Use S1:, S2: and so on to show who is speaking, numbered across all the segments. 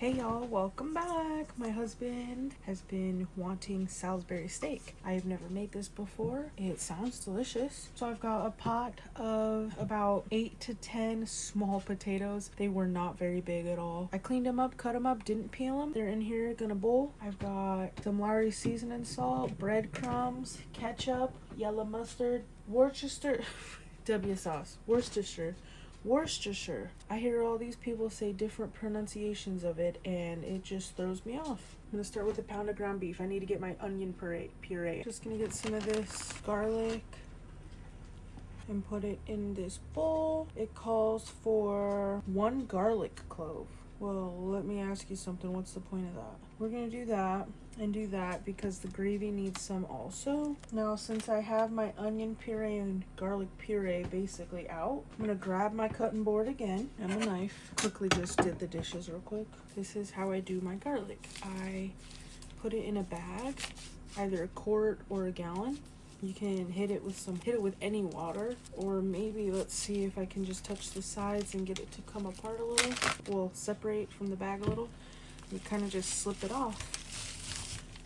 S1: Hey y'all, welcome back. My husband has been wanting Salisbury steak. I have never made this before. It sounds delicious. So I've got a pot of about 8 to 10 small potatoes. They were not very big at all. I cleaned them up, cut them up, didn't peel them. They're in here, gonna boil. I've got some Lowry seasoning salt, breadcrumbs, ketchup, yellow mustard, Worcestershire, Worcestershire. I hear all these people say different pronunciations of it and it just throws me off. I'm gonna start with a pound of ground beef. I need to get my onion puree. Just gonna get some of this garlic and put it in this bowl. It calls for 1 garlic clove. Well, let me ask you something. What's the point of that? We're gonna do that and do that because the gravy needs some also. Now, since I have my onion puree and garlic puree basically out, I'm gonna grab my cutting board again and a knife. Quickly just did the dishes real quick. This is how I do my garlic. I put it in a bag, either a quart or a gallon. You can hit it with any water, or maybe let's see if I can just touch the sides and get it to come apart a little. Well, separate from the bag a little. You kind of just slip it off.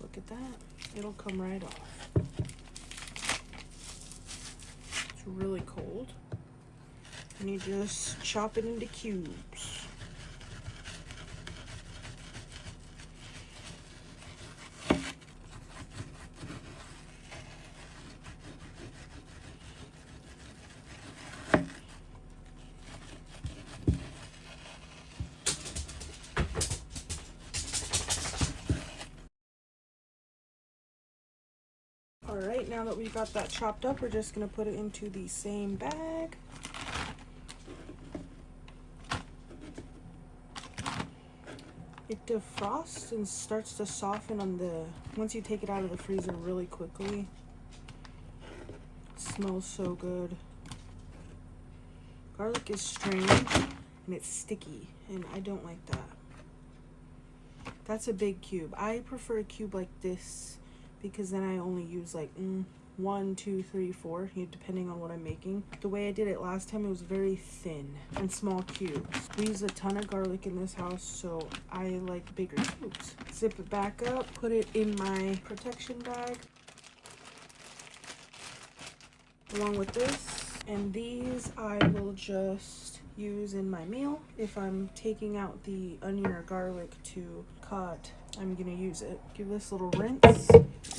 S1: Look at that. It'll come right off. It's really cold. And you just chop it into cubes. Alright, now that we've got that chopped up, we're just going to put it into the same bag. It defrosts and starts to soften once you take it out of the freezer really quickly. It smells so good. Garlic is strange and it's sticky, and I don't like that. That's a big cube. I prefer a cube like this, because then I only use like 1, 2, 3, 4, depending on what I'm making. The way I did it last time, it was very thin and small cubes. We use a ton of garlic in this house, so I like bigger cubes. Zip it back up, put it in my protection bag along with this. And these I will just use in my meal. If I'm taking out the onion or garlic to cut, I'm gonna use it. Give this a little rinse.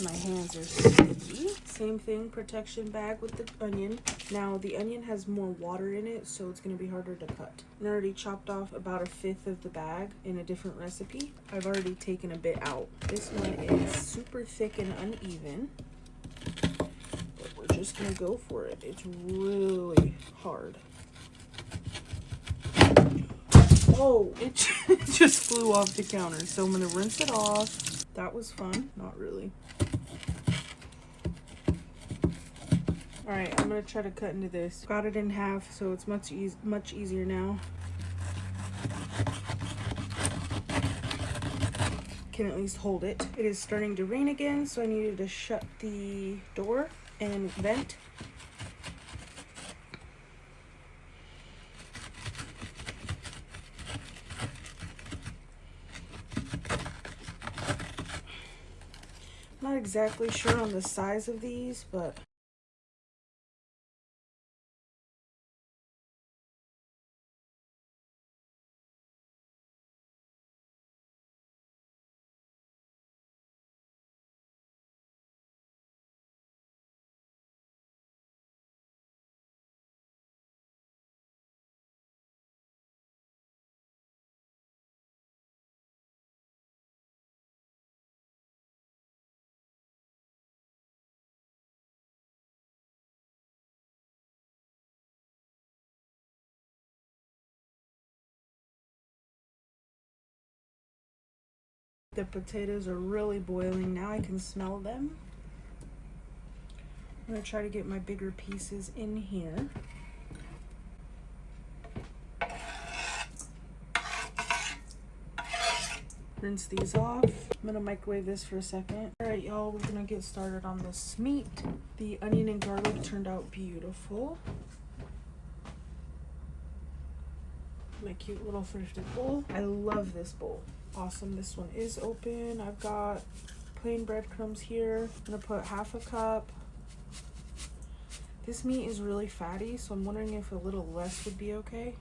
S1: My hands are sticky. Same thing, protection bag with the onion. Now the onion has more water in it, so it's gonna be harder to cut. I already chopped off about 1/5 of the bag in a different recipe. I've already taken a bit out. This one is super thick and uneven, but we're just gonna go for it. It's really hard. Oh, it just flew off the counter. So I'm gonna rinse it off. That was fun. Not really. Alright, I'm gonna try to cut into this. Got it in half, so it's much easier now. Can at least hold it. It is starting to rain again, so I needed to shut the door and vent. Not exactly sure on the size of these, but the potatoes are really boiling. Now I can smell them. I'm gonna try to get my bigger pieces in here. Rinse these off. I'm gonna microwave this for a second. Alright y'all, we're gonna get started on this meat. The onion and garlic turned out beautiful. My cute little thrifted bowl. I love this bowl. Awesome, this one is open. I've got plain breadcrumbs here. I'm gonna put half a cup. This meat is really fatty, so I'm wondering if a little less would be okay.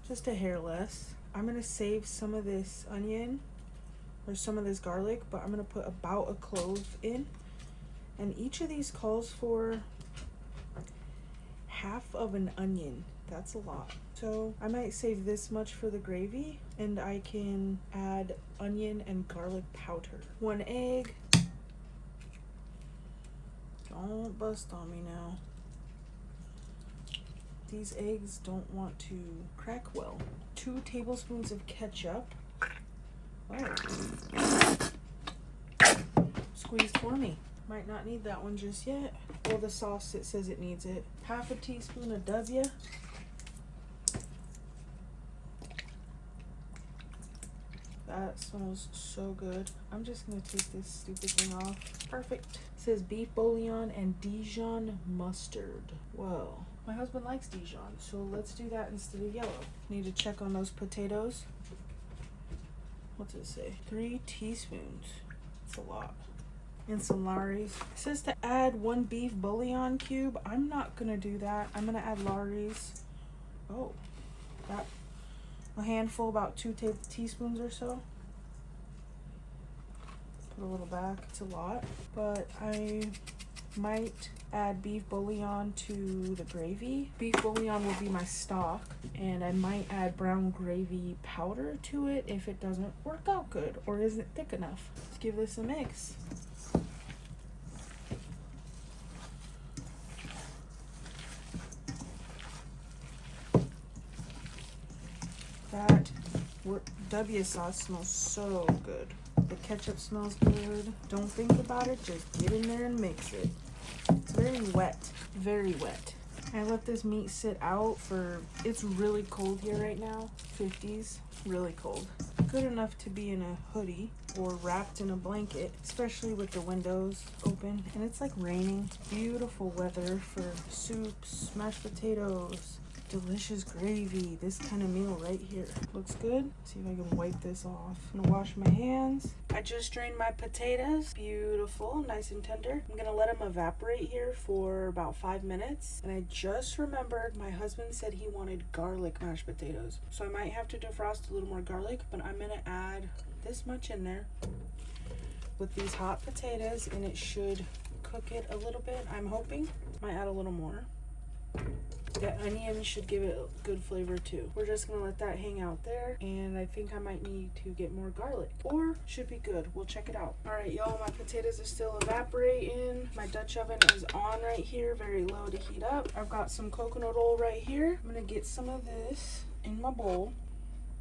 S1: Just a hair less. I'm gonna save some of this onion or some of this garlic, but I'm gonna put about a clove in. And each of these calls for half of an onion. That's a lot. So I might save this much for the gravy, and I can add onion and garlic powder. 1 egg. Don't bust on me now. These eggs don't want to crack well. 2 tablespoons of ketchup. Oh. Squeezed for me. Might not need that one just yet. Well, the sauce, it says it needs it. Half a teaspoon of W. That smells so good. I'm just gonna take this stupid thing off. Perfect. It says beef bouillon and Dijon mustard. Well, my husband likes Dijon, so let's do that instead of yellow. Need to check on those potatoes. What's it say? 3 teaspoons. It's a lot. And some Lawry's. It says to add 1 beef bouillon cube. I'm not gonna do that. I'm gonna add Lawry's. Oh, that a handful, about 2 teaspoons or so. Put a little back. It's a lot, but I might add beef bouillon to the gravy. Beef bouillon will be my stock, and I might add brown gravy powder to it if it doesn't work out good or isn't thick enough. Let's give this a mix. That W sauce smells so good. The ketchup smells good. Don't think about it, just get in there and mix it. It's very wet, very wet. I let this meat sit out for, it's really cold here right now, 50s, really cold. Good enough to be in a hoodie or wrapped in a blanket, especially with the windows open. And it's like raining. It's beautiful weather for soups, mashed potatoes, delicious gravy. This kind of meal right here. Looks good. See if I can wipe this off. I'm gonna wash my hands. I just drained my potatoes. Beautiful, nice and tender. I'm gonna let them evaporate here for about 5 minutes. And I just remembered my husband said he wanted garlic mashed potatoes. So I might have to defrost a little more garlic, but I'm gonna add this much in there with these hot potatoes, and it should cook it a little bit. I'm hoping. Might add a little more. The onion should give it a good flavor too. We're just gonna let that hang out there, and I think I might need to get more garlic, or should be good. We'll check it out. All right, y'all, my potatoes are still evaporating. My Dutch oven is on right here, very low to heat up. I've got some coconut oil right here. I'm gonna get some of this in my bowl,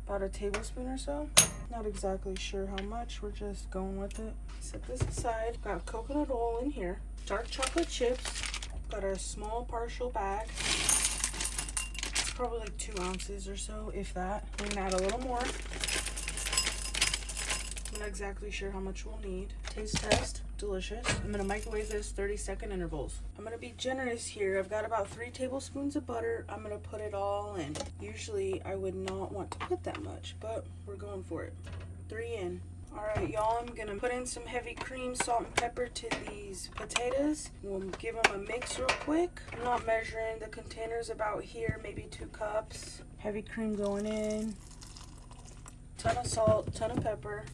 S1: about a tablespoon or so. Not exactly sure how much, we're just going with it. Set this aside. Got coconut oil in here. Dark chocolate chips. Got a small partial bag. Probably like 2 ounces or so, if that. We're gonna add a little more. I'm not exactly sure how much we'll need. Taste test, delicious. I'm gonna microwave this 30-second intervals. I'm gonna be generous here. I've got about 3 tablespoons of butter. I'm gonna put it all in. Usually I would not want to put that much, but we're going for it. 3 in. All right, y'all, I'm gonna put in some heavy cream, salt, and pepper to these potatoes. We'll give them a mix real quick. I'm not measuring. The container's about here, maybe 2 cups. Heavy cream going in. Ton of salt, ton of pepper.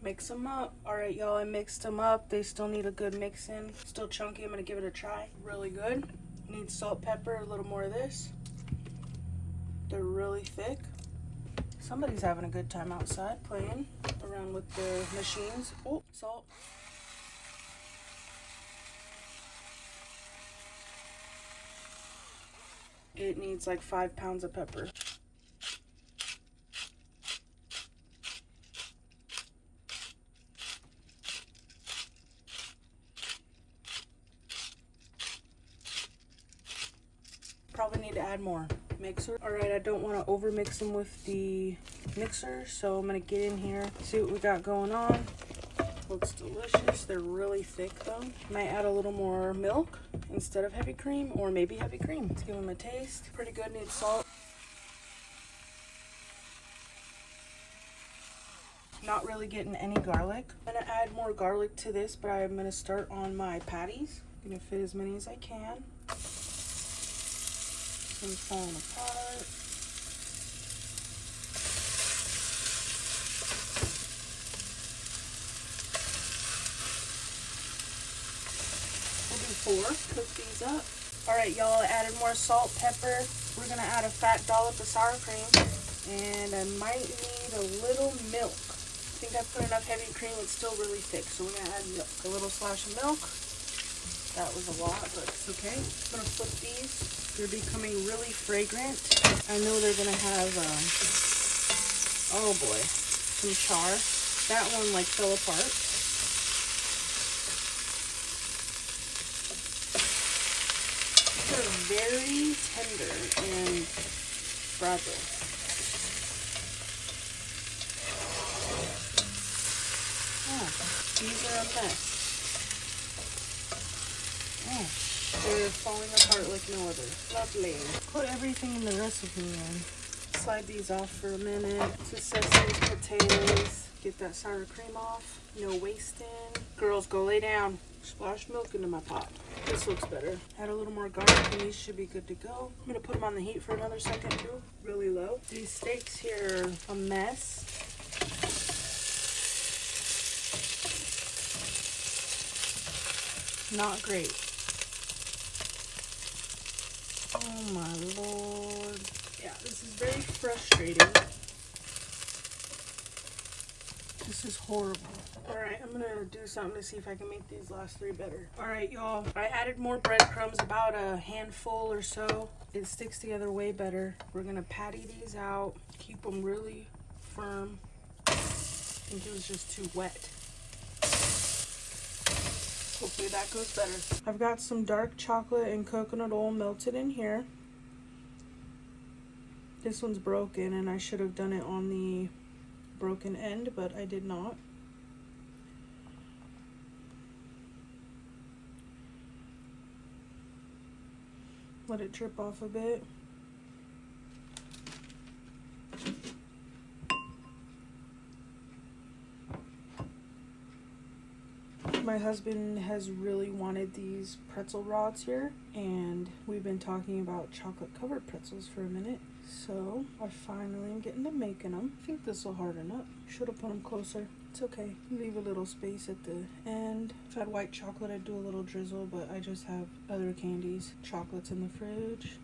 S1: Mix them up. All right, y'all, I mixed them up. They still need a good mix in. Still chunky. I'm gonna give it a try. Really good. Need salt, pepper, a little more of this. They're really thick. Somebody's having a good time outside playing around with the machines. Oh, salt. It needs like 5 pounds of pepper. Probably need to add more mixer. All right, I don't want to over mix them with the mixer, so I'm gonna get in here, see what we got going on. Looks delicious. They're really thick though. Might add a little more milk instead of heavy cream, or maybe heavy cream. Let's give them a taste. Pretty good. Need salt. Not really getting any garlic. I'm gonna add more garlic to this, but I'm gonna start on my patties. I'm gonna fit as many as I can. Some falling apart. We'll do 4. Cook these up. All right, y'all. Added more salt, pepper. We're gonna add a fat dollop of sour cream, and I might need a little milk. I think I put enough heavy cream. It's still really thick, so we're gonna add milk. A little splash of milk. That was a lot, but it's okay. I'm gonna flip these. They're becoming really fragrant. I know they're gonna have, oh boy, some char. That one like fell apart. They're very tender and fragile. Oh, these are a mess. Oh. They're falling apart like no other. Lovely. Put everything in the recipe in. Slide these off for a minute. To sesame potatoes. Get that sour cream off. No wasting. Girls, go lay down. Splash milk into my pot. This looks better. Add a little more garlic and these should be good to go. I'm going to put them on the heat for another second too. Really low. These steaks here are a mess. Not great. Oh my lord. Yeah, this is very frustrating. This is horrible. Alright, I'm gonna do something to see if I can make these last 3 better. Alright, y'all. I added more breadcrumbs, about a handful or so. It sticks together way better. We're gonna patty these out, keep them really firm. I think it was just too wet. Hopefully that goes better. I've got some dark chocolate and coconut oil melted in here. This one's broken and I should have done it on the broken end, but I did not. Let it drip off a bit. My husband has really wanted these pretzel rods here, and we've been talking about chocolate covered pretzels for a minute, so I finally am getting to making them. I think this will harden up. Should have put them closer. It's okay. Leave a little space at the end. If I had white chocolate, I'd do a little drizzle, but I just have other candies. Chocolate's in the fridge.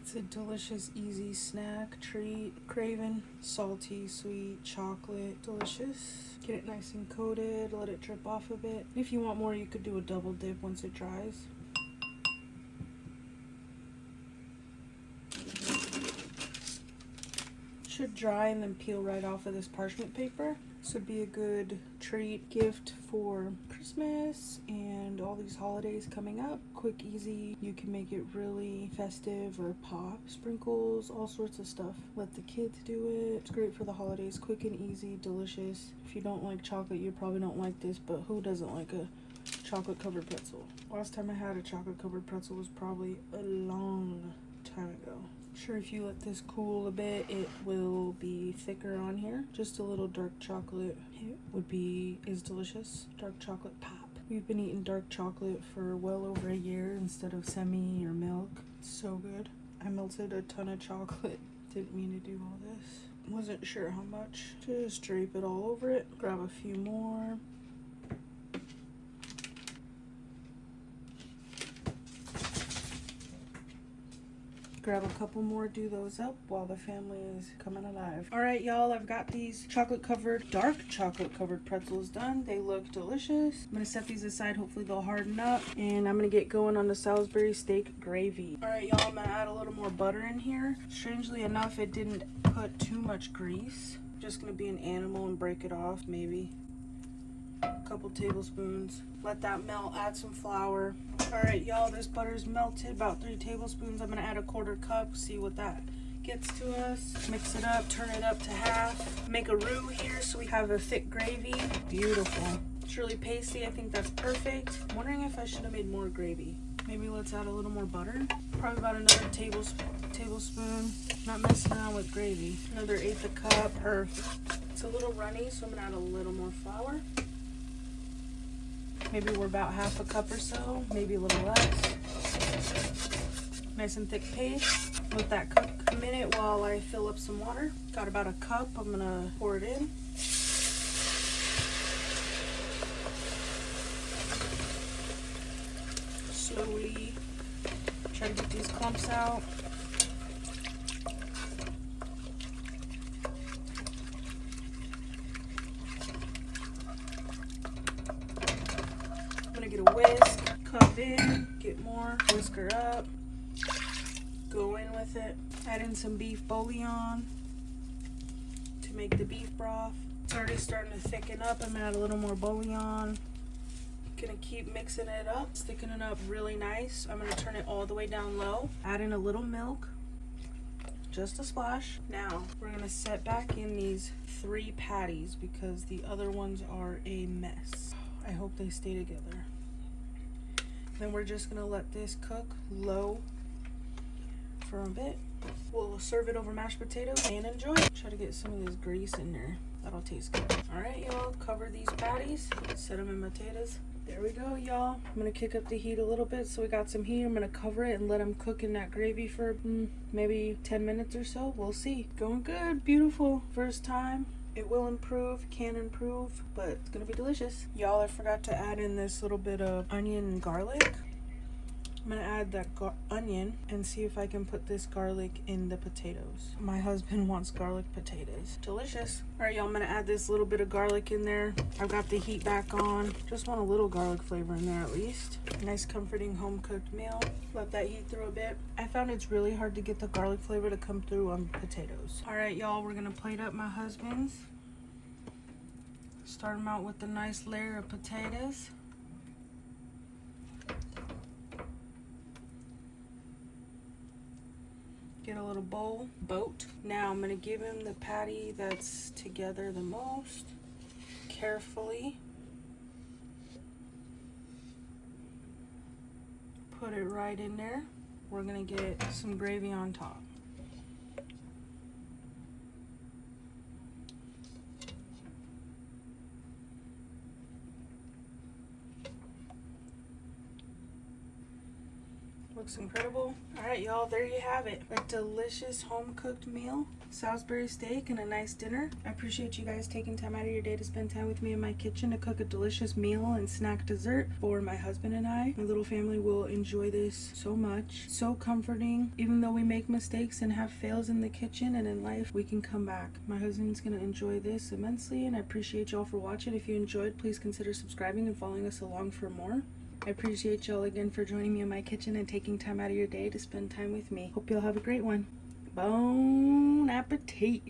S1: It's a delicious, easy snack, treat, craving, salty, sweet, chocolate, delicious. Get it nice and coated, let it drip off a bit. If you want more, you could do a double dip once it dries. Should dry and then peel right off of this parchment paper. This would be a good treat gift for Christmas and all these holidays coming up. Quick, easy. You can make it really festive or pop. Sprinkles, all sorts of stuff. Let the kids do it. It's great for the holidays. Quick and easy, delicious. If you don't like chocolate, you probably don't like this, but who doesn't like a chocolate covered pretzel? Last time I had a chocolate covered pretzel was probably a long time ago. Sure, if you let this cool a bit, it will be thicker on here. Just a little dark chocolate is delicious. Dark chocolate pop. We've been eating dark chocolate for well over a year instead of semi or milk. It's so good. I melted a ton of chocolate. Didn't mean to do all this. Wasn't sure how much. Just drape it all over it. Grab a few more. Grab a couple more, do those up while the family is coming alive. All right, y'all, I've got these dark chocolate covered pretzels done. They look delicious. I'm gonna set these aside. Hopefully they'll harden up. And I'm gonna get going on the Salisbury steak gravy. All right, y'all, I'm gonna add a little more butter in here. Strangely enough, it didn't put too much grease. Just gonna be an animal and break it off, maybe. A couple tablespoons. Let that melt, add some flour. All right, y'all, this butter's melted, about 3 tablespoons. I'm gonna add a 1/4 cup, see what that gets to us. Mix it up, turn it up to half. Make a roux here so we have a thick gravy. Beautiful. It's really pasty, I think that's perfect. I'm wondering if I should have made more gravy. Maybe let's add a little more butter. Probably about another tablespoon. Not messing around with gravy. Another 1/8 a cup, perfect. It's a little runny, so I'm gonna add a little more flour. Maybe we're about 1/2 a cup or so, maybe a little less. Nice and thick paste. Let that cook a minute while I fill up some water. Got about a cup, I'm gonna pour it in. Slowly try to get these clumps out. I'm gonna get a whisk, cup in, get more, whisk her up, go in with it. Add in some beef bouillon to make the beef broth. It's already starting to thicken up. I'm gonna add a little more bouillon. Gonna keep mixing it up. It's thickening up really nice. I'm gonna turn it all the way down low. Add in a little milk, just a splash. Now we're gonna set back in these 3 patties because the other ones are a mess. I hope they stay together. Then we're just gonna let this cook low for a bit. We'll serve it over mashed potatoes and enjoy. Try to get some of this grease in there. That'll taste good. All right, y'all, cover these patties. Set them in potatoes. There we go, y'all. I'm gonna kick up the heat a little bit so we got some heat. I'm gonna cover it and let them cook in that gravy for maybe 10 minutes or so. We'll see. Going good, beautiful. First time. It will improve, can improve, but it's gonna be delicious. Y'all, I forgot to add in this little bit of onion and garlic. I'm gonna add that onion and see if I can put this garlic in the potatoes. My husband wants garlic potatoes. Delicious. All right, y'all, I'm gonna add this little bit of garlic in there. I've got the heat back on. Just want a little garlic flavor in there at least. Nice comforting home cooked meal. Let that heat through a bit. I found it's really hard to get the garlic flavor to come through on potatoes. All right, y'all, we're gonna plate up my husband's. Start them out with a nice layer of potatoes. Get a little boat. Now I'm gonna give him the patty that's together the most. Carefully put it right in there. We're gonna get some gravy on top. Looks incredible. All right, y'all, there you have it. A delicious home-cooked meal, Salisbury steak, and a nice dinner. I appreciate you guys taking time out of your day to spend time with me in my kitchen to cook a delicious meal and snack dessert for my husband and I. My little family will enjoy this so much. So comforting. Even though we make mistakes and have fails in the kitchen and in life, we can come back. My husband's gonna enjoy this immensely, and I appreciate y'all for watching. If you enjoyed, please consider subscribing and following us along for more. I appreciate y'all again for joining me in my kitchen and taking time out of your day to spend time with me. Hope y'all have a great one. Bon appetit.